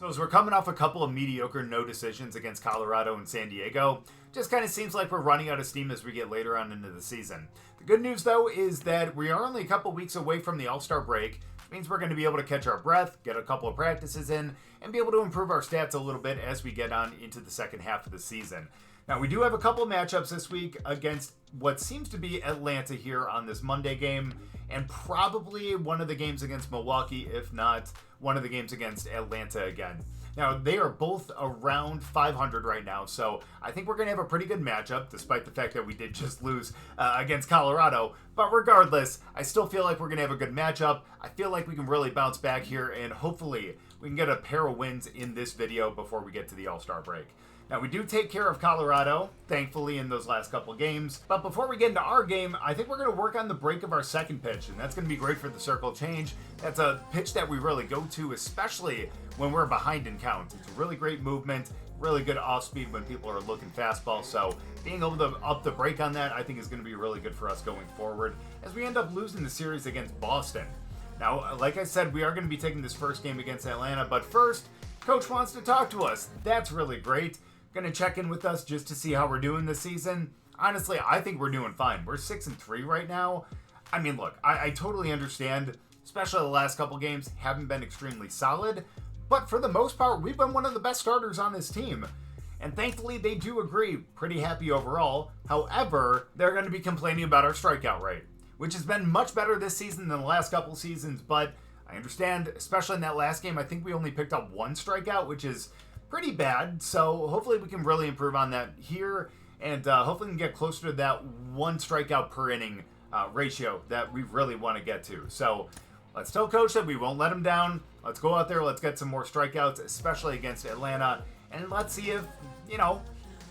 So as we're coming off a couple of mediocre no decisions against Colorado and San Diego, just kind of seems like we're running out of steam as we get later on into the season. The good news though is that we are only a couple weeks away from the All-Star break, which means we're going to be able to catch our breath, get a couple of practices in, and be able to improve our stats a little bit as we get on into the second half of the season. Now we do have a couple of matchups this week against what seems to be Atlanta here on this Monday game, and probably one of the games against Milwaukee, if not one of the games against Atlanta again. Now, they are both around 500 right now, so I think we're going to have a pretty good matchup, despite the fact that we did just lose against Colorado. But regardless, I still feel like we're going to have a good matchup. I feel like we can really bounce back here, and hopefully we can get a pair of wins in this video before we get to the All-Star break. Now, we do take care of Colorado, thankfully, in those last couple games. But before we get into our game, I think we're going to work on the break of our second pitch, and that's going to be great for the circle change. That's a pitch that we really go to, especially when we're behind in count. It's a really great movement, really good off-speed when people are looking fastball. So being able to up the break on that, I think is going to be really good for us going forward as we end up losing the series against Boston. Now, like I said, we are going to be taking this first game against Atlanta, but first, Coach wants to talk to us. That's really great. Going to check in with us just to see how we're doing this season. Honestly, I think we're doing fine. We're 6-3 right now. I mean, look, I totally understand, especially the last couple games haven't been extremely solid, but for the most part, we've been one of the best starters on this team. And thankfully, they do agree. Pretty happy overall. However, they're going to be complaining about our strikeout rate, which has been much better this season than the last couple seasons, but I understand, especially in that last game, I think we only picked up one strikeout, which is pretty bad, so hopefully we can really improve on that here, and hopefully we can get closer to that one strikeout per inning ratio that we really want to get to. So let's tell Coach that we won't let him down. Let's go out there, let's get some more strikeouts, especially against Atlanta, and let's see if,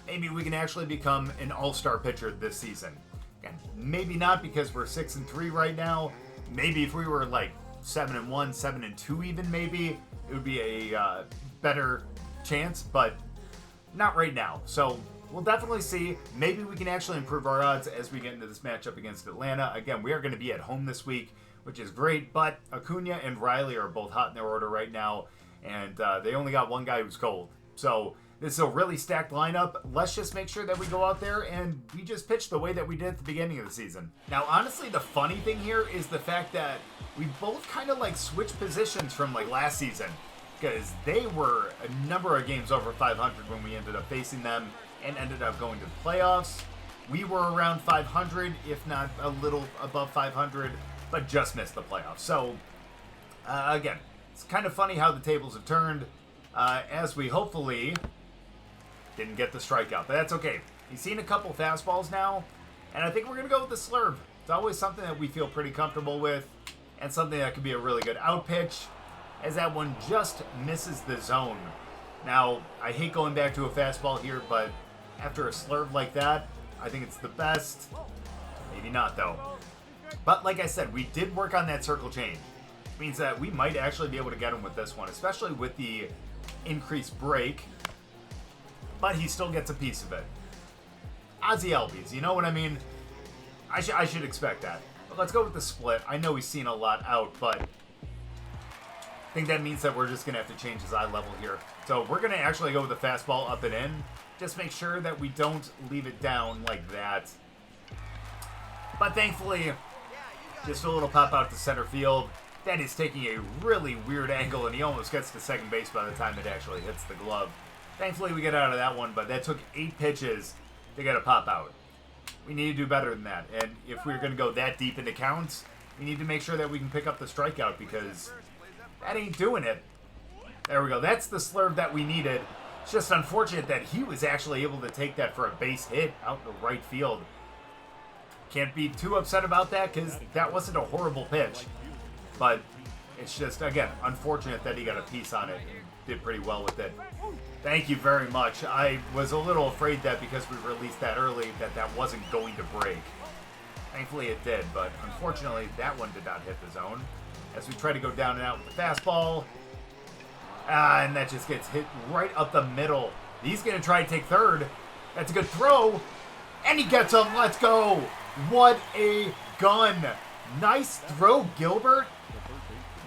maybe we can actually become an all-star pitcher this season. Again, maybe not because we're 6-3 right now. Maybe if we were like 7-1, 7-2 even, maybe it would be a better chance, but not right now. So we'll definitely see. Maybe we can actually improve our odds as we get into this matchup against Atlanta. Again, we are going to be at home this week, which is great, but Acuna and Riley are both hot in their order right now, and they only got one guy who's cold. So this is a really stacked lineup. Let's just make sure that we go out there and we just pitch the way that we did at the beginning of the season. Now, honestly, the funny thing here is the fact that we both kind of like switched positions from like last season, because they were a number of games over 500 when we ended up facing them and ended up going to the playoffs. We were around 500, if not a little above 500, but just missed the playoffs. So, again, it's kind of funny how the tables have turned as we hopefully didn't get the strikeout, but that's okay. He's seen a couple fastballs now, and I think we're going to go with the slurve. It's always something that we feel pretty comfortable with and something that could be a really good out pitch, as that one just misses the zone. Now, I hate going back to a fastball here, but after a slurve like that, I think it's the best. Maybe not, though. But like I said, we did work on that circle change, which means that we might actually be able to get him with this one, especially with the increased break. But he still gets a piece of it. Ozzy Albies, you know what I mean? I should expect that. But let's go with the split. I know he's seen a lot out, but I think that means that we're just going to have to change his eye level here. So we're going to actually go with the fastball up and in. Just make sure that we don't leave it down like that. But thankfully, just a little pop out to center field. That is taking a really weird angle, and he almost gets to second base by the time it actually hits the glove. Thankfully, we get out of that one, but that took 8 pitches to get a pop out. We need to do better than that. And if we're going to go that deep into counts, we need to make sure that we can pick up the strikeout, because that ain't doing it. There we go. That's the slurve that we needed. It's just unfortunate that he was actually able to take that for a base hit out in the right field. Can't be too upset about that, because that wasn't a horrible pitch. But it's just, again, unfortunate that he got a piece on it and did pretty well with it. Thank you very much. I was a little afraid that because we released that early that wasn't going to break. Thankfully it did, but unfortunately that one did not hit the zone. As we try to go down and out with the fastball. And that just gets hit right up the middle. He's going to try to take third. That's a good throw. And he gets him. Let's go. What a gun. Nice throw, Gilbert.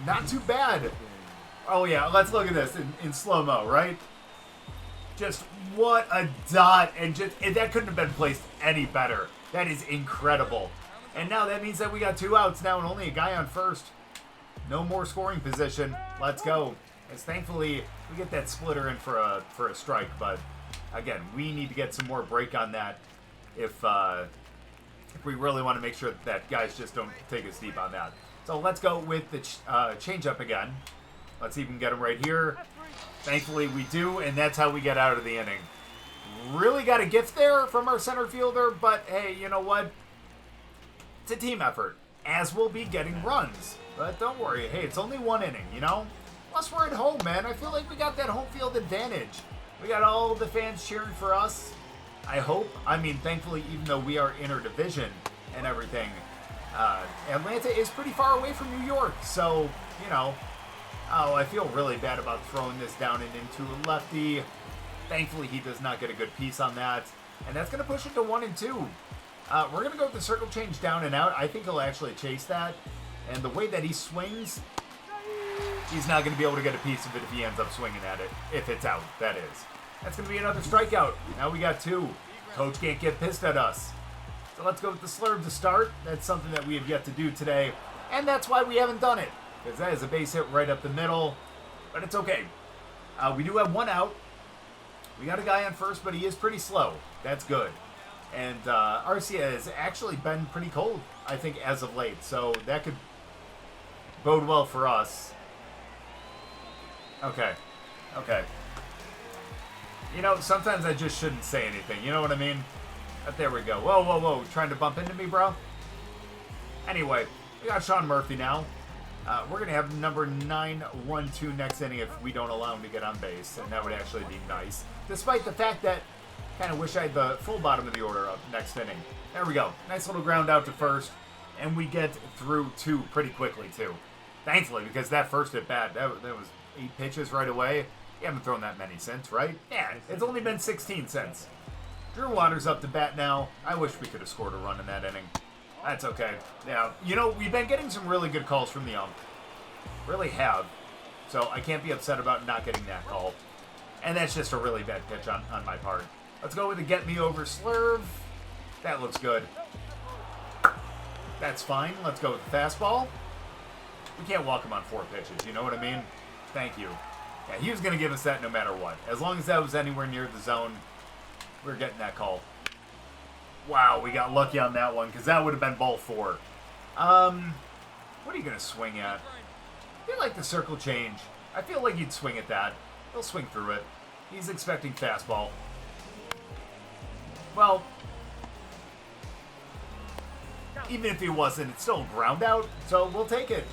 Not too bad. Oh, yeah, let's look at this in slow-mo, right? Just what a dot, and that couldn't have been placed any better. That is incredible. And now that means that we got 2 outs now and only a guy on first. No more scoring position. Let's go. As thankfully, we get that splitter in for a strike, but again, we need to get some more break on that if we really want to make sure that guys just don't take us deep on that. So let's go with the changeup again. Let's see if we can get him right here. Thankfully, we do, and that's how we get out of the inning. Really got a gift there from our center fielder, but hey, you know what? It's a team effort, as we'll be getting runs. But don't worry, hey, it's only 1 inning, you know? Plus, we're at home, man. I feel like we got that home field advantage. We got all the fans cheering for us. I hope. I mean, thankfully, even though we are interdivision and everything, Atlanta is pretty far away from New York. So, you know, oh, I feel really bad about throwing this down and into a lefty. Thankfully, he does not get a good piece on that. And that's going to push it to 1-2. We're going to go with the circle change down and out. I think he'll actually chase that. And the way that he swings, he's not going to be able to get a piece of it if he ends up swinging at it. If it's out, that is. That's going to be another strikeout. Now we got 2. Coach can't get pissed at us. So let's go with the slurve to start. That's something that we have yet to do today. And that's why we haven't done it. Because that is a base hit right up the middle. But it's okay. We do have 1 out. We got a guy on first, but he is pretty slow. That's good. And Arcia has actually been pretty cold, I think, as of late. So that could bode well for us. Okay. Okay. You know, sometimes I just shouldn't say anything. You know what I mean? But there we go. Whoa, whoa, whoa. Trying to bump into me, bro? Anyway, we got Sean Murphy now. We're going to have number 9-1-2 next inning if we don't allow him to get on base. And that would actually be nice. Despite the fact that I kind of wish I had the full bottom of the order up next inning. There we go. Nice little ground out to first. And we get through 2 pretty quickly, too. Thankfully, because that first at bat, that was 8 pitches right away. You haven't thrown that many since, right? Yeah, it's only been 16 since. Drew Waters up to bat now. I wish we could have scored a run in that inning. That's okay. Yeah, you know, we've been getting some really good calls from the ump. Really have. So I can't be upset about not getting that call. And that's just a really bad pitch on my part. Let's go with the get me over slurve. That looks good. That's fine. Let's go with the fastball. We can't walk him on 4 pitches, you know what I mean? Thank you. Yeah, he was going to give us that no matter what. As long as that was anywhere near the zone, we're getting that call. Wow, we got lucky on that one, because that would have been ball 4. What are you going to swing at? I feel like the circle change. I feel like he'd swing at that. He'll swing through it. He's expecting fastball. Well, even if he wasn't, it's still a ground out, so we'll take it.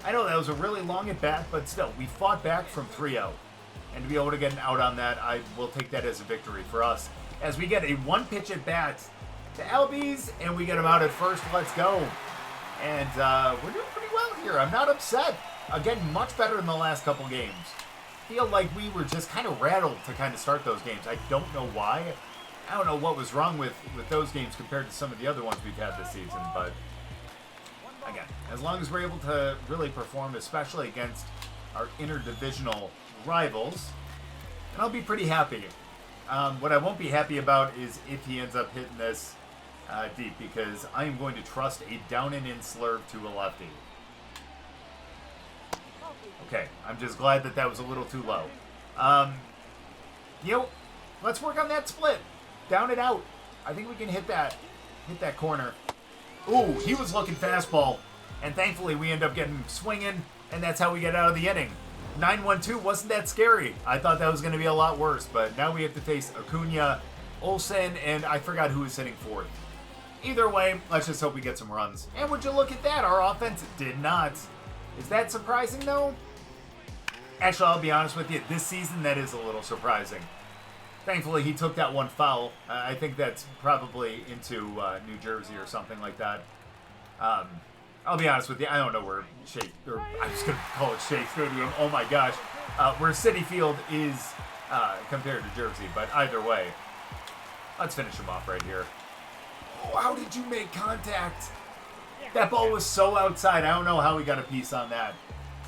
I know that was a really long at bat, but still, we fought back from 3 out. And to be able to get an out on that, I will take that as a victory for us. As we get a 1-pitch at bat to Albies, and we get him out at first. Let's go. And we're doing pretty well here. I'm not upset. Again, much better than the last couple games. Feel like we were just kind of rattled to kind of start those games. I don't know why. I don't know what was wrong with those games compared to some of the other ones we've had this season, but again, as long as we're able to really perform, especially against our interdivisional rivals, and I'll be pretty happy. What I won't be happy about is if he ends up hitting this deep, because I am going to trust a down and in slurve to a lefty. Okay, I'm just glad that was a little too low. You know, let's work on that split. Down and out. I think we can hit that corner. Ooh, he was looking fastball. And thankfully, we end up getting him swinging, and that's how we get out of the inning. 9-1-2 wasn't that scary. I thought that was going to be a lot worse, but now we have to face Acuna, Olsen, and I forgot who was hitting 4th. Either way, let's just hope we get some runs. And would you look at that? Our offense did not. Is that surprising, though? Actually, I'll be honest with you. This season, that is a little surprising. Thankfully, he took that one foul. I think that's probably into New Jersey or something like that. I'll be honest with you. I don't know where I'm just going to call it Shea Stadium. Oh, my gosh. Where Citi Field is compared to Jersey. But either way, let's finish him off right here. Oh, how did you make contact? That ball was so outside. I don't know how we got a piece on that.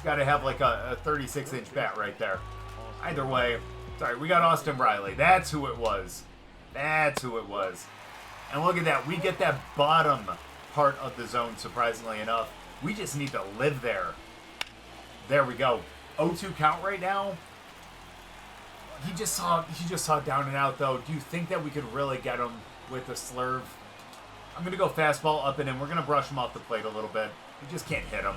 got to have like a 36-inch bat right there. Either way, sorry, we got Austin Riley. That's who it was. That's who it was. And look at that. We get that bottom part of the zone, surprisingly enough. We just need to live there. There we go. 0-2 count right now. He just saw down and out, though. Do you think that we could really get him with the slurve? I'm going to go fastball up and in. We're going to brush him off the plate a little bit. We just can't hit him.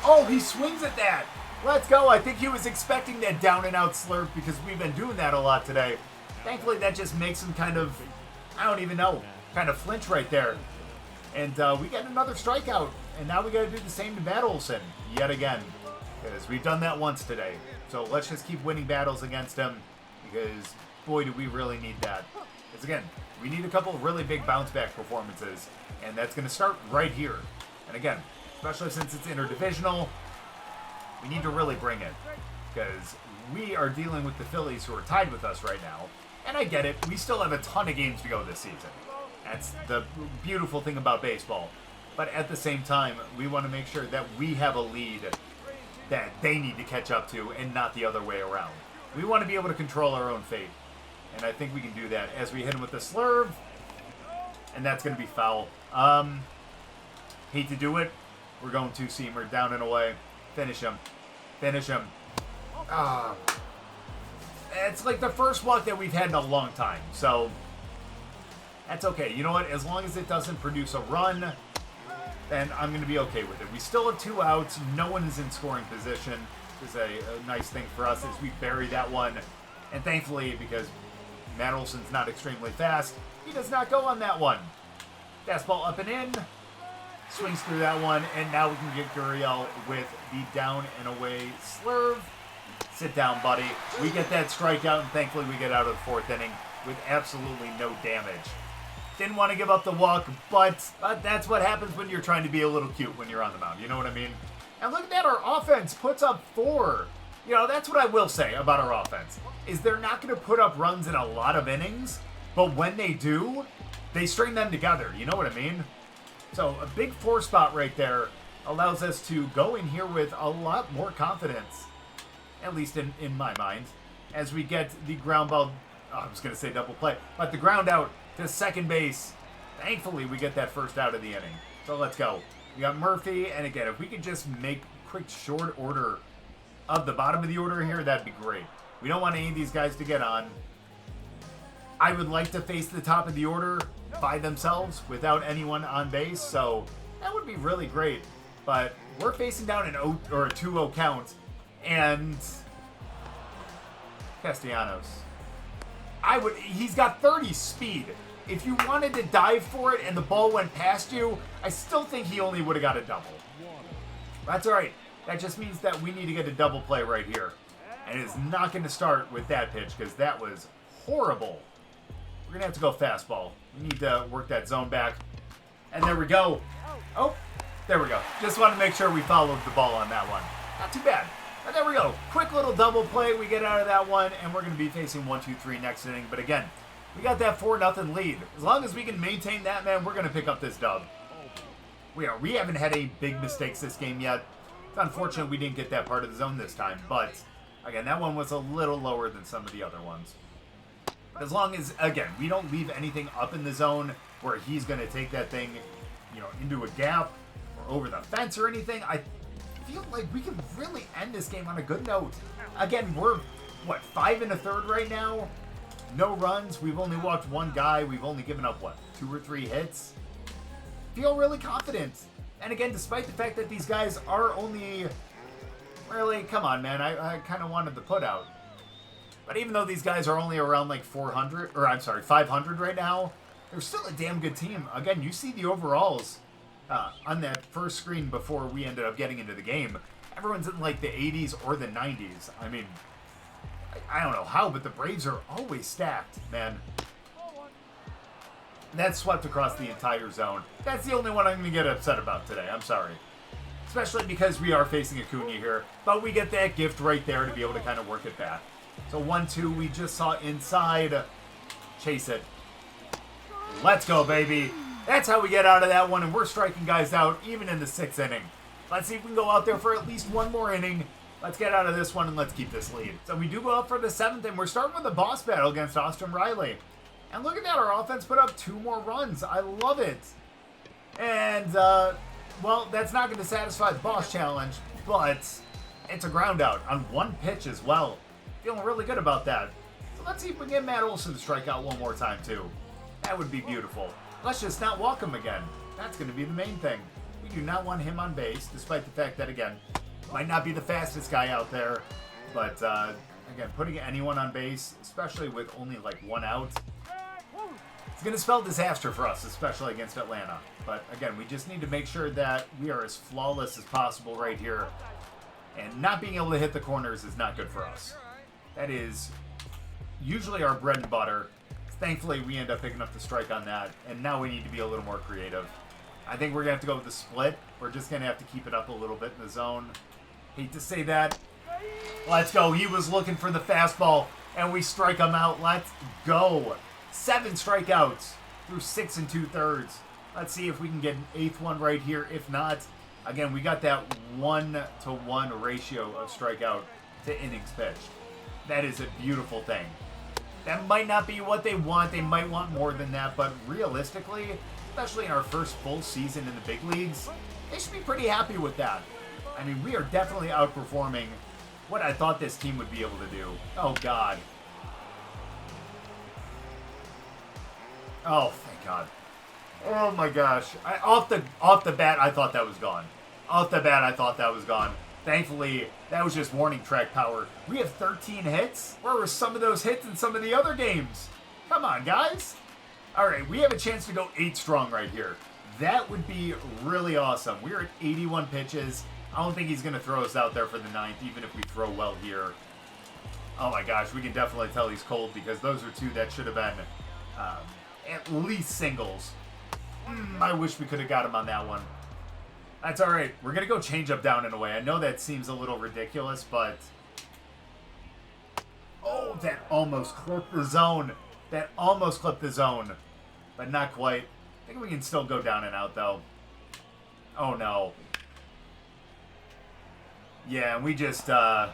Oh, he swings at that. Let's go. I think he was expecting that down and out slurve because we've been doing that a lot today. Thankfully, that just makes him kind of, I don't even know, kind of flinch right there. And we get another strikeout. And now we got to do the same to Matt Olson yet again. Because we've done that once today. So let's just keep winning battles against him. Because, boy, do we really need that. Because, again, we need a couple of really big bounce-back performances. And that's going to start right here. And, again, especially since it's interdivisional, we need to really bring it. Because we are dealing with the Phillies who are tied with us right now. And I get it. We still have a ton of games to go this season. That's the beautiful thing about baseball. But at the same time, we want to make sure that we have a lead that they need to catch up to and not the other way around. We want to be able to control our own fate. And I think we can do that as we hit him with the slurve. And that's going to be foul. Hate to do it. We're going two-seamer down and away. Finish him. Finish him. It's like the first walk that we've had in a long time. So that's okay. You know what? As long as it doesn't produce a run, then I'm going to be okay with it. We still have 2 outs. No one is in scoring position. This is a nice thing for us as we bury that one. And thankfully, because Matt Olson's not extremely fast, he does not go on that one. Fastball up and in. Swings through that one. And now we can get Gurriel with the down and away slurve. Sit down, buddy. We get that strikeout, and thankfully we get out of the 4th inning with absolutely no damage. Didn't want to give up the walk, but that's what happens when you're trying to be a little cute when you're on the mound. You know what I mean? And look at that. Our offense puts up 4. You know, that's what I will say about our offense, is they're not going to put up runs in a lot of innings, but when they do, they string them together. You know what I mean? So a big 4 spot right there allows us to go in here with a lot more confidence, at least in my mind, as we get the ground ball. I was going to say double play, but the ground out to second base. Thankfully, we get that first out of the inning. So let's go. We got Murphy, and again, if we could just make quick short order of the bottom of the order here, that'd be great. We don't want any of these guys to get on. I would like to face the top of the order by themselves without anyone on base, so that would be really great. But we're facing down an 2-0 count, and Castellanos. He's got 30 speed. If you wanted to dive for it and the ball went past you, I still think he only would have got a double. That's all right. That just means that we need to get a double play right here. And it's not going to start with that pitch because that was horrible. We're going to have to go fastball. We need to work that zone back. And there we go. Oh, there we go. Just want to make sure we followed the ball on that one. Not too bad. But there we go. Quick little double play. We get out of that one, and we're going to be facing 1-2-3 next inning. But again, we got that 4-0 lead. As long as we can maintain that, man, we're going to pick up this dub. We haven't had any big mistakes this game yet. It's unfortunate we didn't get that part of the zone this time. But, again, that one was a little lower than some of the other ones. As long as, again, we don't leave anything up in the zone where he's going to take that thing, into a gap or over the fence or anything, I feel like we can really end this game on a good note. Again, we're, 5 1/3 right now? No runs. We've only walked 1 guy. We've only given up, 2 or 3 hits? Feel really confident. And again, despite the fact that these guys are only, really, come on, man, I kind of wanted to put out. But even though these guys are only around 500 right now, they're still a damn good team. Again, you see the overalls on that first screen before we ended up getting into the game. Everyone's in the 80s or the 90s. I mean, I don't know how, but the Braves are always stacked, man. That's swept across the entire zone. That's the only one I'm going to get upset about today. I'm sorry. Especially because we are facing Acuna here. But we get that gift right there to be able to kind of work it back. So 1-2, we just saw inside. Chase it. Let's go, baby. That's how we get out of that one, and we're striking guys out even in the 6th inning. Let's see if we can go out there for at least one more inning. Let's get out of this one and let's keep this lead. So we do go out for the 7th, and we're starting with a boss battle against Austin Riley. And look at that, our offense put up 2 more runs. I love it. And, well, that's not going to satisfy the boss challenge, but it's a ground out on 1 pitch as well. Feeling really good about that. So let's see if we can get Matt Olson to strike out one more time, too. That would be beautiful. Let's just not walk him again. That's going to be the main thing. We do not want him on base, despite the fact that, again, might not be the fastest guy out there. But, again, putting anyone on base, especially with only, like, 1 out, it's going to spell disaster for us, especially against Atlanta. But, again, we just need to make sure that we are as flawless as possible right here. And not being able to hit the corners is not good for us. That is usually our bread and butter. Thankfully, we end up picking up the strike on that. And now we need to be a little more creative. I think we're going to have to go with the split. We're just going to have to keep it up a little bit in the zone. Hate to say that. Let's go. He was looking for the fastball, and we strike him out. Let's go. 7 strikeouts through 6 2/3. Let's see if we can get an 8th one right here. If not, again, we got that 1-to-1 ratio of strikeout to innings pitched. That is a beautiful thing. That might not be what they want. They might want more than that, but realistically, especially in our first full season in the big leagues, they should be pretty happy with that. I mean, we are definitely outperforming what I thought this team would be able to do. Oh, God. Oh, thank God. Oh, my gosh. Off the bat, I thought that was gone. Off the bat, I thought that was gone. Thankfully, that was just warning track power. We have 13 hits? Where were some of those hits in some of the other games? Come on, guys. All right, we have a chance to go 8 strong right here. That would be really awesome. We're at 81 pitches. I don't think he's going to throw us out there for the 9th, even if we throw well here. Oh, my gosh. We can definitely tell he's cold because those are 2 that should have been at least singles. I wish we could have got him on that one. That's all right. We're going to go change up down and away. I know that seems a little ridiculous, but... Oh, that almost clipped the zone. That almost clipped the zone, but not quite. I think we can still go down and out, though. Oh, no. Yeah, we just allowed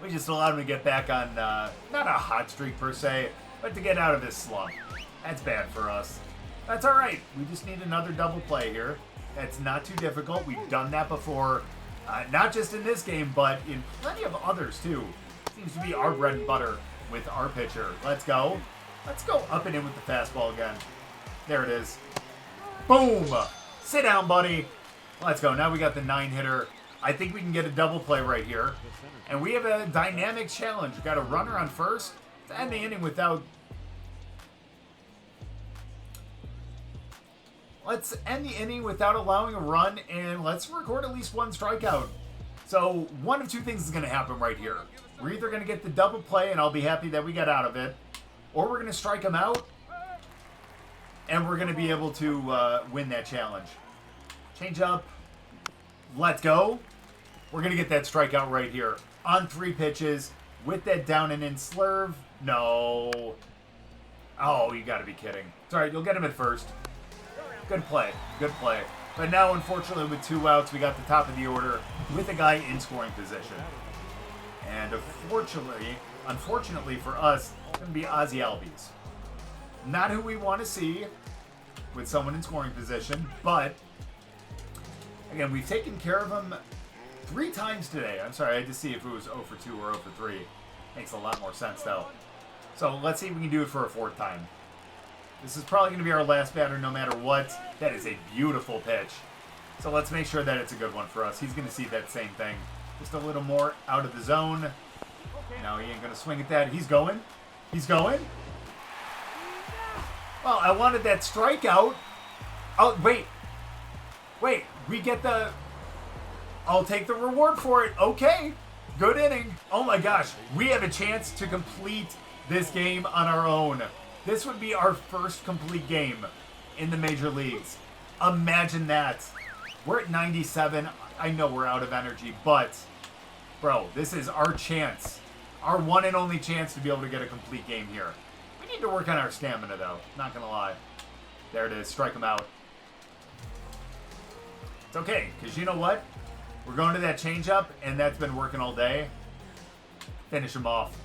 him to get back on, not a hot streak per se, but to get out of his slump. That's bad for us. That's all right. We just need another double play here. That's not too difficult. We've done that before, not just in this game, but in plenty of others, too. Seems to be our bread and butter with our pitcher. Let's go. Let's go up and in with the fastball again. There it is. Boom. Sit down, buddy. Let's go. Now we got the 9-hitter. I think we can get a double play right here. And we have a dynamic challenge. We've got a runner on first to end the inning without... Let's end the inning without allowing a run, and let's record at least 1 strikeout. So one of 2 things is going to happen right here. We're either going to get the double play, and I'll be happy that we got out of it, or we're going to strike him out, and we're going to be able to win that challenge. Change up. Let's go. We're going to get that strikeout right here on 3 pitches with that down and in slurve. No. Oh, you got to be kidding. It's all right. You'll get him at first. Good play. Good play. But now, unfortunately, with 2 outs, we got the top of the order with a guy in scoring position. And unfortunately for us, it's going to be Ozzy Albies. Not who we want to see with someone in scoring position, but again, we've taken care of him 3 times today. I'm sorry, I had to see if it was 0 for 2 or 0 for 3. Makes a lot more sense, though. So let's see if we can do it for a 4th time. This is probably going to be our last batter no matter what. That is a beautiful pitch. So let's make sure that it's a good one for us. He's going to see that same thing. Just a little more out of the zone. No, he ain't going to swing at that. He's going. He's going. Well, I wanted that strikeout. Oh, wait. Wait, we get the... I'll take the reward for it. Okay. Good inning. Oh my gosh. We have a chance to complete this game on our own. This would be our first complete game in the major leagues. Imagine that. We're at 97. I know we're out of energy, but, bro, this is our chance. Our one and only chance to be able to get a complete game here. We need to work on our stamina, though. Not going to lie. There it is. Strike him out. It's It's okay, because you know what? We're going to that changeup, and that's been working all day. Finish him off.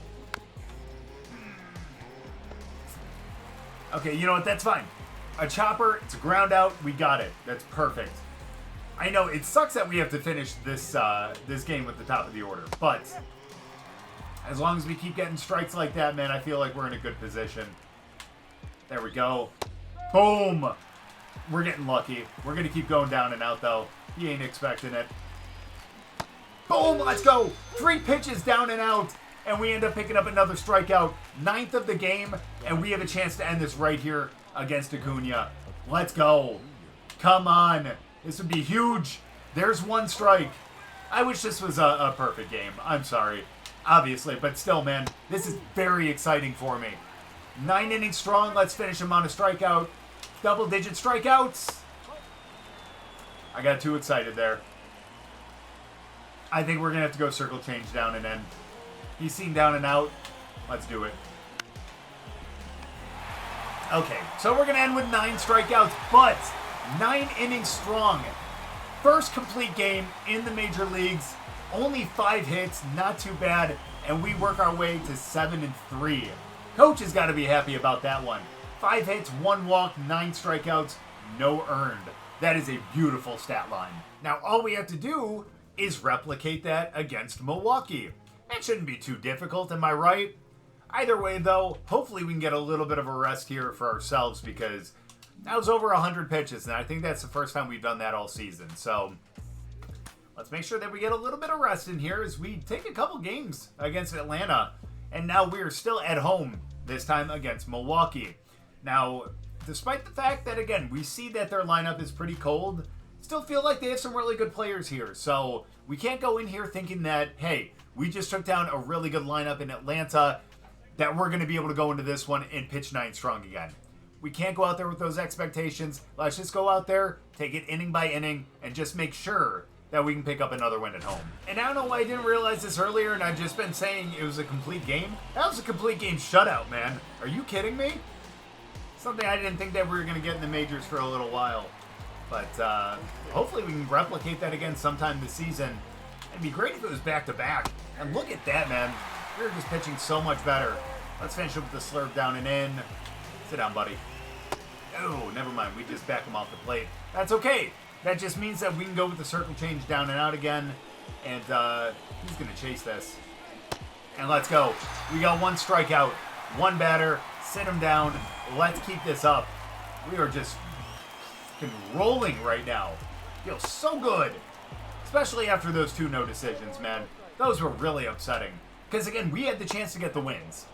Okay, you know what? That's fine. A chopper, it's a ground out. We got it. That's perfect. I know it sucks that we have to finish this this game with the top of the order, but as long as we keep getting strikes like that, man, I feel like we're in a good position. There we go. Boom! We're getting lucky. We're going to keep going down and out, though. He ain't expecting it. Boom! Let's go! 3 pitches down and out, and we end up picking up another strikeout. 9th of the game, and we have a chance to end this right here against Acuna. Let's go. Come on. This would be huge. There's 1 strike. I wish this was a perfect game. I'm sorry. Obviously, but still, man, this is very exciting for me. 9 innings strong. Let's finish him on a strikeout. Double-digit strikeouts. I got too excited there. I think we're going to have to go circle change down and in. He's seen down and out. Let's do it. Okay, so we're going to end with 9 strikeouts, but 9 innings strong. First complete game in the major leagues. Only 5 hits, not too bad, and we work our way to 7-3. Coach has got to be happy about that one. 5 hits, 1 walk, 9 strikeouts, no earned. That is a beautiful stat line. Now, all we have to do is replicate that against Milwaukee. That shouldn't be too difficult, am I right? Either way, though, hopefully we can get a little bit of a rest here for ourselves because that was over 100 pitches, and I think that's the first time we've done that all season. So let's make sure that we get a little bit of rest in here as we take a couple games against Atlanta. And now we're still at home, this time against Milwaukee. Now, despite the fact that, again, we see that their lineup is pretty cold, still feel like they have some really good players here. So we can't go in here thinking that, hey, we just took down a really good lineup in Atlanta, that we're going to be able to go into this one and pitch 9 strong again. We can't go out there with those expectations. Let's just go out there, take it inning by inning, and just make sure that we can pick up another win at home. And I don't know why I didn't realize this earlier, and I've just been saying it was a complete game. That was a complete game shutout, man. Are you kidding me? Something I didn't think that we were going to get in the majors for a little while. But hopefully we can replicate that again sometime this season. It'd be great if it was back-to-back. And look at that, man. We're just pitching so much better. Let's finish up with the slurve down and in. Sit down, buddy. Oh, never mind. We just back him off the plate. That's okay. That just means that we can go with the circle change down and out again. And he's going to chase this. And let's go. We got 1 strikeout, 1 batter. Sit him down. Let's keep this up. We are just rolling right now. Feels so good. Especially after those 2 no decisions, man. Those were really upsetting. Because, again, we had the chance to get the wins.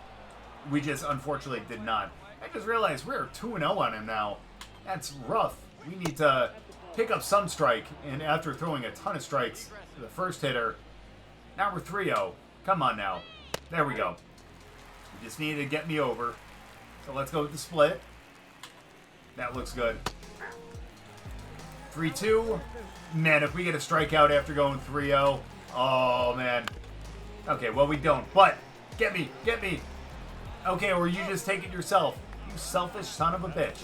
We just, unfortunately, did not. I just realized we're 2-0 on him now. That's rough. We need to pick up some strike. And after throwing a ton of strikes to the first hitter, now we're 3-0. Come on now. There we go. We just needed to get me over. So let's go with the split. That looks good. 3-2. Man, if we get a strikeout after going 3-0, oh, man. Okay, well, we don't. But, get me. Okay, or you just take it yourself. You selfish son of a bitch.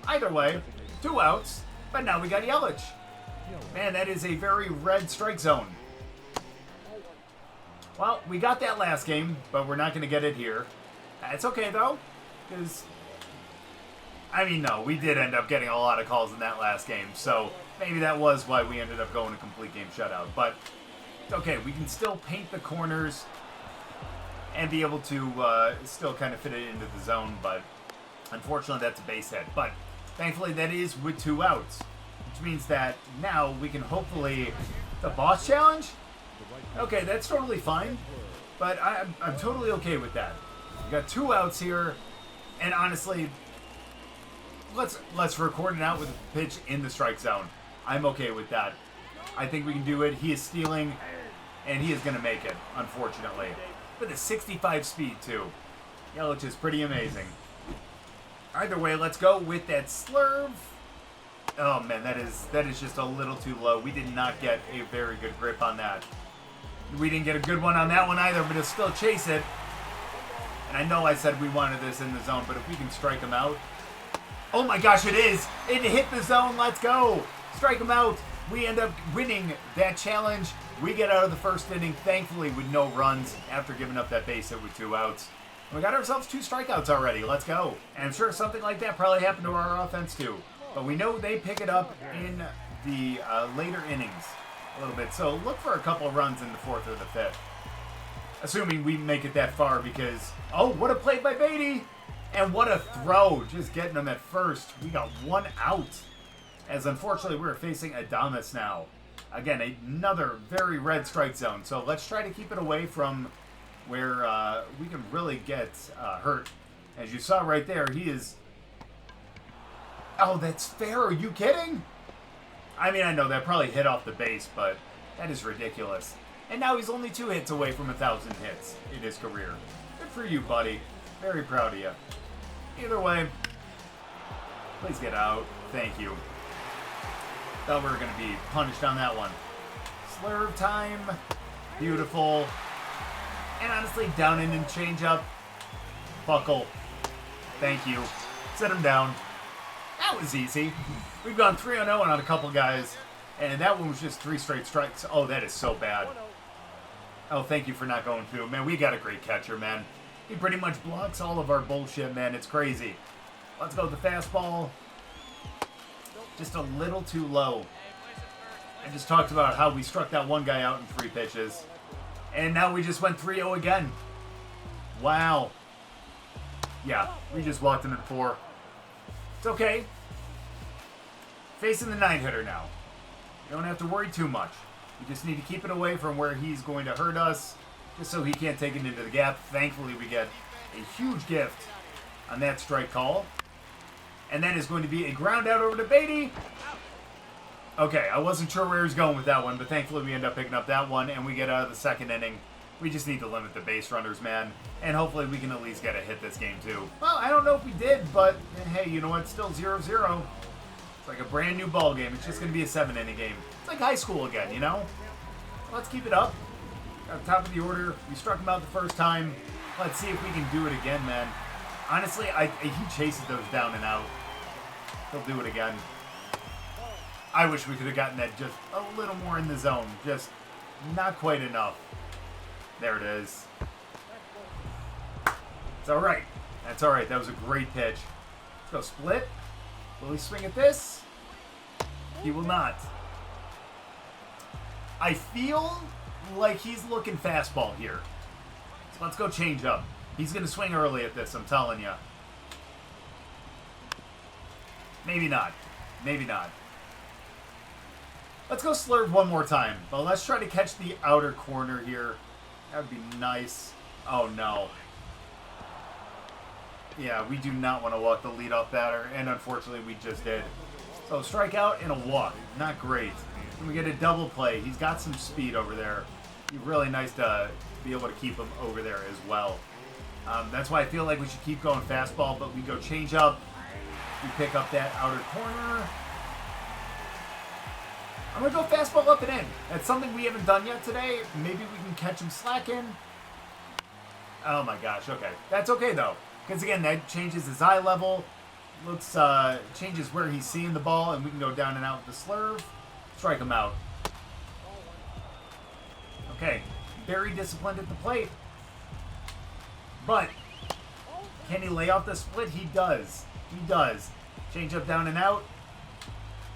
Either way, 2 outs, but now we got Yelich. Man, that is a very red strike zone. Well, we got that last game, but we're not going to get it here. It's okay, though, because, I mean, no, we did end up getting a lot of calls in that last game, so maybe that was why we ended up going a complete game shutout. But it's okay, we can still paint the corners and be able to still kind of fit it into the zone, but unfortunately that's a base hit. But thankfully that is with 2 outs, which means that now we can hopefully... The boss challenge? Okay, that's totally fine, but I'm totally okay with that. We got 2 outs here, and honestly, let's record it out with a pitch in the strike zone. I'm okay with that. I think we can do it. He is stealing, and he is going to make it, unfortunately. With a 65 speed, too. Yelich is pretty amazing. Either way, let's go with that slurve. Oh, man, that is just a little too low. We did not get a very good grip on that. We didn't get a good one on that one either, but he'll still chase it. And I know I said we wanted this in the zone, but if we can strike him out... Oh, my gosh, it is! It hit the zone. Let's go! Strike him out. We end up winning that challenge. We get out of the first inning, thankfully, with no runs after giving up that base hit with 2 outs. We got ourselves 2 strikeouts already. Let's go. And I'm sure something like that probably happened to our offense too. But we know they pick it up in the later innings a little bit. So look for a couple of runs in the 4th or the 5th. Assuming we make it that far because... Oh, what a play by Beatty! And what a throw. Just getting them at first. We got 1 out. As unfortunately we're facing Adames now. Again, another very red strike zone. So let's try to keep it away from where we can really get hurt. As you saw right there, he is... Oh, that's fair. Are you kidding? I mean, I know that probably hit off the base, but that is ridiculous. And now he's only 2 hits away from 1,000 hits in his career. Good for you, buddy. Very proud of you. Either way, please get out. Thank you. Thought we were going to be punished on that one. Slurve time. Beautiful. And honestly, down in and change up. Buckle. Thank you. Set him down. That was easy. We've gone 3-0 on a couple guys. And that one was just 3 straight strikes. Oh, that is so bad. Oh, thank you for not going through. Man, we got a great catcher, man. He pretty much blocks all of our bullshit, man. It's crazy. Let's go with the fastball. Just a little too low. I just talked about how we struck that one guy out in 3 pitches. And now we just went 3-0 again. Wow. Yeah, we just walked him in 4. It's okay. Facing the 9-hitter now. You don't have to worry too much. We just need to keep it away from where he's going to hurt us, just so he can't take it into the gap. Thankfully, we get a huge gift on that strike call. And that is going to be a ground out over to Beatty. Okay, I wasn't sure where he was going with that one, but thankfully we end up picking up that one, and we get out of the 2nd inning. We just need to limit the base runners, man. And hopefully we can at least get a hit this game, too. Well, I don't know if we did, but hey, you know what? Still 0-0. It's like a brand new ball game. It's just going to be a 7-inning game. It's like high school again, you know? Let's keep it up. At the top of the order, we struck him out the first time. Let's see if we can do it again, man. Honestly, he chases those down and out. He'll do it again. I wish we could have gotten that just a little more in the zone. Just not quite enough. There it is. It's all right. That's all right. That was a great pitch. Let's go split. Will he swing at this? He will not. I feel like he's looking fastball here. So let's go change up. He's going to swing early at this, I'm telling you. Maybe not. Maybe not. Let's go slurve one more time. But let's try to catch the outer corner here. That would be nice. Oh, no. Yeah, we do not want to walk the leadoff batter, and unfortunately we just did. So strikeout and a walk. Not great. And we get a double play. He's got some speed over there. It'd be really nice to be able to keep him over there as well. That's why I feel like we should keep going fastball, but we go change up. We pick up that outer corner. I'm going to go fastball up and in. That's something we haven't done yet today. Maybe we can catch him slacking. Oh my gosh, okay. That's okay though. Because again, that changes his eye level. Looks, changes where he's seeing the ball, and we can go down and out with the slurve. Strike him out. Okay, very disciplined at the plate. But, can he lay off the split? He does. He does. Change up down and out.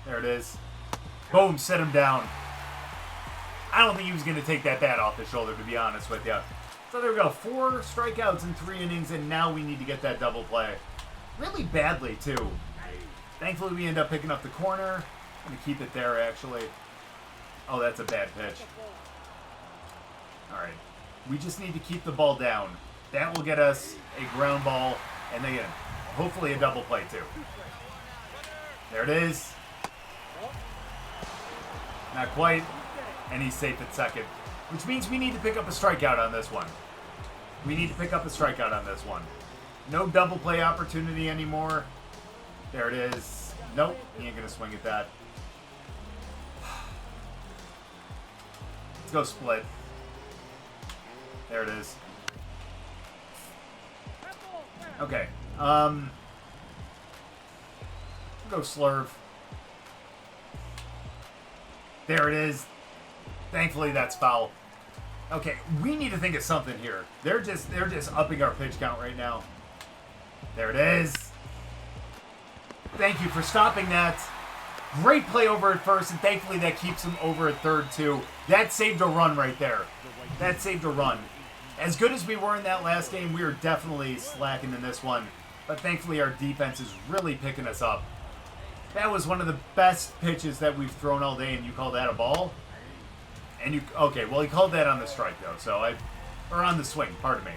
There it is. Boom, set him down. I don't think he was going to take that bat off the shoulder, to be honest with you. So there we go. 4 strikeouts in 3 innings, and now we need to get that double play. Really badly, too. Thankfully, we end up picking up the corner. I'm going to keep it there, actually. Oh, that's a bad pitch. All right. We just need to keep the ball down. That will get us a ground ball, and then hopefully a double play, too. There it is. Not quite. And he's safe at second. Which means we need to pick up a strikeout on this one. We need to pick up a strikeout on this one. No double play opportunity anymore. There it is. Nope, he ain't gonna swing at that. Let's go split. There it is. Okay. Go slurve. There it is. Thankfully, that's foul. Okay, we need to think of something here. They're just upping our pitch count right now. There it is. Thank you for stopping that. Great play over at first, and thankfully that keeps him over at third, too. That saved a run right there. That saved a run. As good as we were in that last game, we were definitely slacking in this one. But thankfully our defense is really picking us up. That was one of the best pitches that we've thrown all day, and you call that a ball? And you... Okay, well, he called that on the strike, though, or on the swing, pardon me.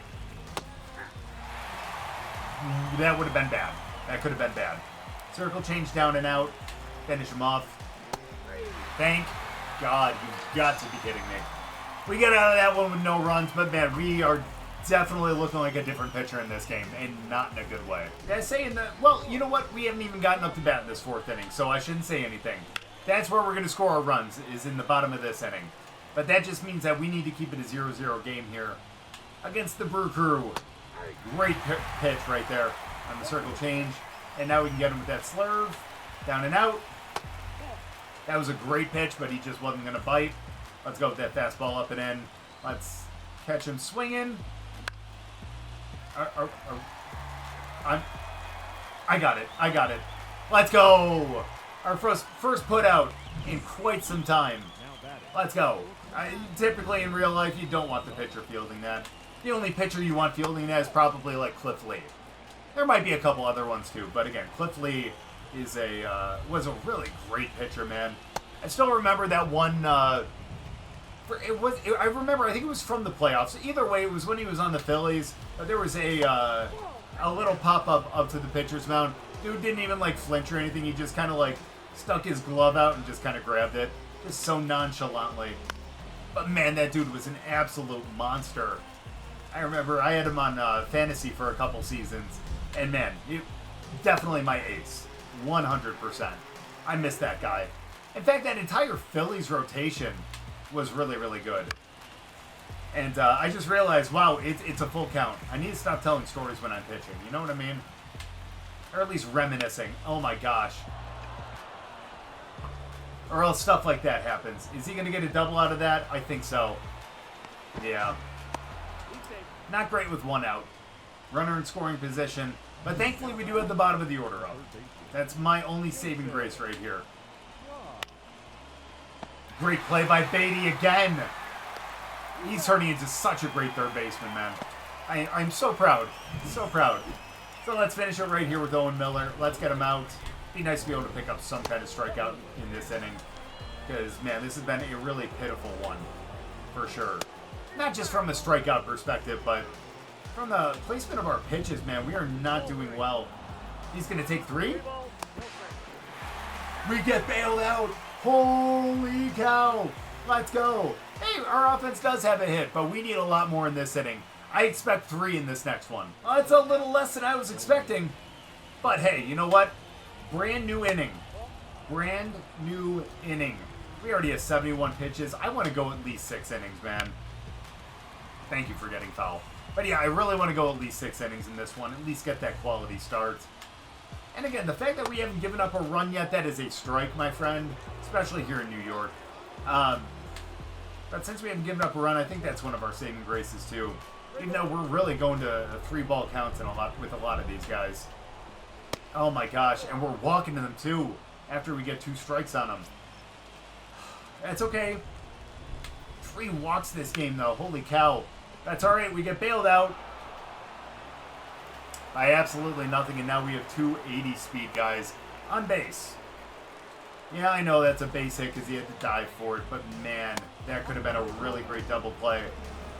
That would have been bad. That could have been bad. Circle change down and out. Finish him off. Thank God. You've got to be kidding me. We get out of that one with no runs, but man, we are definitely looking like a different pitcher in this game, and not in a good way. That's saying that, well, you know what? We haven't even gotten up to bat in this fourth inning, so I shouldn't say anything. That's where we're going to score our runs, is in the bottom of this inning. But that just means that we need to keep it a 0-0 game here against the Brew Crew. Great pitch right there on the circle change. And now we can get him with that slurve. Down and out. That was a great pitch, but he just wasn't going to bite. Let's go with that fastball up and in. Let's catch him swinging. I got it. Let's go. Our first put out in quite some time. Let's go. Typically in real life, you don't want the pitcher fielding that. The only pitcher you want fielding that is probably like Cliff Lee. There might be a couple other ones too, but again, Cliff Lee is was a really great pitcher, man. I still remember that one. I remember. I think it was from the playoffs. Either way, it was when he was on the Phillies. There was a little pop up to the pitcher's mound. Dude didn't even like flinch or anything. He just kind of like stuck his glove out and just kind of grabbed it, just so nonchalantly. But man, that dude was an absolute monster. I remember I had him on fantasy for a couple seasons, and man, definitely my ace, 100%. I miss that guy. In fact, that entire Phillies rotation was really, really good. And I just realized, wow, it's a full count. I need to stop telling stories when I'm pitching. You know what I mean? Or at least reminiscing. Oh my gosh. Or else stuff like that happens. Is he going to get a double out of that? I think so. Yeah. Not great with one out. Runner in scoring position. But thankfully we do have the bottom of the order up. That's my only saving grace right here. Great play by Beatty again. He's turning into such a great third baseman, man. I'm so proud. So proud. So let's finish it right here with Owen Miller. Let's get him out. Be nice to be able to pick up some kind of strikeout in this inning. Because, man, this has been a really pitiful one. For sure. Not just from a strikeout perspective, but from the placement of our pitches, man, we are not doing well. He's going to take 3. We get bailed out. Holy cow. Let's go. Hey, our offense does have a hit, but we need a lot more in this inning. I expect 3 in this next one. It's a little less than I was expecting. But hey, you know what? Brand new inning. Brand new inning. We already have 71 pitches. I want to go at least 6 innings, man. Thank you for getting foul. But yeah, I really want to go at least 6 innings in this one. At least get that quality start. And again, the fact that we haven't given up a run yet, that is a strike, my friend. Especially here in New York. But since we haven't given up a run, I think that's one of our saving graces too. Even though we're really going to 3-ball counts with a lot of these guys. Oh my gosh, and we're walking to them too after we get 2 strikes on them. That's okay. 3 walks this game though, holy cow. That's alright, we get bailed out by absolutely nothing, and now we have 280 speed guys on base. Yeah, I know that's a base hit because he had to dive for it, but man, that could have been a really great double play.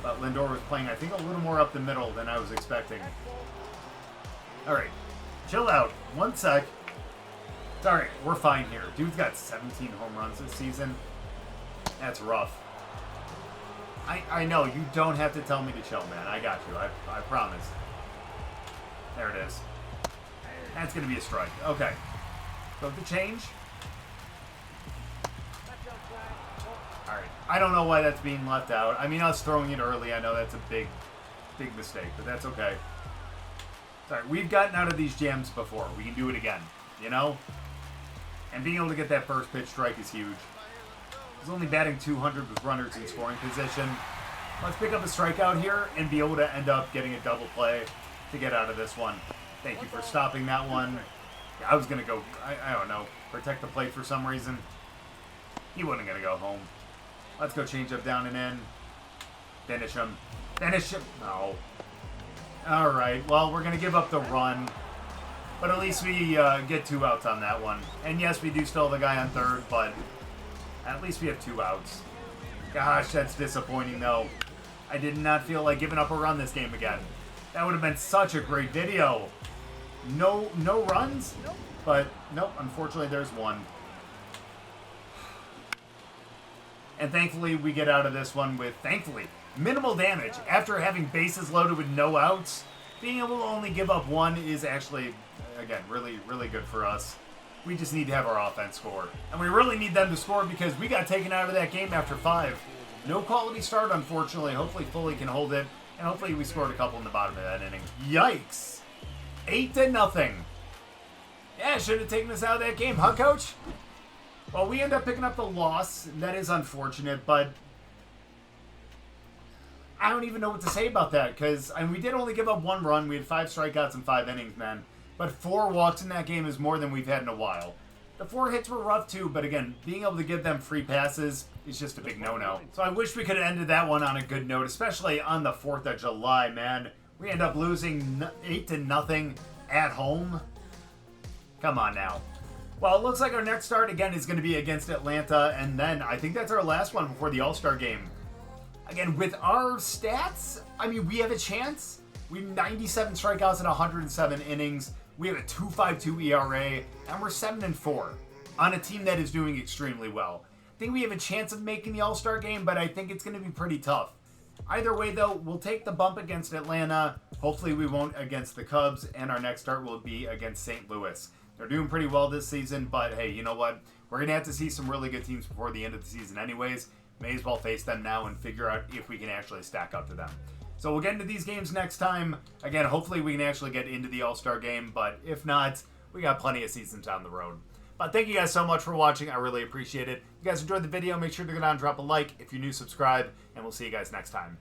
But Lindor was playing, I think, a little more up the middle than I was expecting. Alright, chill out. 1 sec. It's alright, we're fine here. Dude's got 17 home runs this season. That's rough. I know, you don't have to tell me to chill, man. I got you, I promise. There it is. That's going to be a strike. Okay. Go with the change. Alright. I don't know why that's being left out. I mean, us throwing it early, I know that's a big mistake, but that's okay. Sorry, we've gotten out of these jams before. We can do it again, you know? And being able to get that first pitch strike is huge. He's only batting 200 with runners in scoring position. Let's pick up a strikeout here and be able to end up getting a double play to get out of this one. Thank you for stopping that one. Yeah, I was going to go, I don't know, protect the plate for some reason. He wasn't going to go home. Let's go change up down and in. Finish him. Finish him. No. All right, well, we're going to give up the run. But at least we get 2 outs on that one. And yes, we do still have the guy on third, but at least we have 2 outs. Gosh, that's disappointing, though. I did not feel like giving up a run this game again. That would have been such a great video. No runs? But, nope, unfortunately, there's one. And thankfully, we get out of this one with, thankfully, minimal damage. After having bases loaded with no outs, being able to only give up 1 is actually, again, really, really good for us. We just need to have our offense score. And we really need them to score because we got taken out of that game after 5. No quality start, unfortunately. Hopefully, Foley can hold it. And hopefully, we scored a couple in the bottom of that inning. Yikes. 8-0. Yeah, should have taken us out of that game, huh, Coach? Well, we end up picking up the loss. That is unfortunate, but I don't even know what to say about that because we did only give up 1 run. We had 5 strikeouts in 5 innings, man. But 4 walks in that game is more than we've had in a while. The 4 hits were rough too, but again, being able to give them free passes is just a big no-no. So I wish we could have ended that one on a good note, especially on the 4th of July, man. We end up losing 8-0 at home. Come on now. Well, it looks like our next start, again, is going to be against Atlanta, and then I think that's our last one before the All-Star game. Again, with our stats, I mean, we have a chance. We have 97 strikeouts in 107 innings. We have a 2.52 ERA, and we're 7-4 on a team that is doing extremely well. I think we have a chance of making the All-Star game, but I think it's going to be pretty tough. Either way, though, we'll take the bump against Atlanta. Hopefully we won't against the Cubs, and our next start will be against St. Louis. They're doing pretty well this season, but hey, you know what? We're going to have to see some really good teams before the end of the season anyways. May as well face them now and figure out if we can actually stack up to them. So we'll get into these games next time. Again, hopefully we can actually get into the All-Star game, but if not, we got plenty of seasons down the road. But thank you guys so much for watching. I really appreciate it. If you guys enjoyed the video, make sure to go down and drop a like. If you're new, subscribe, and we'll see you guys next time.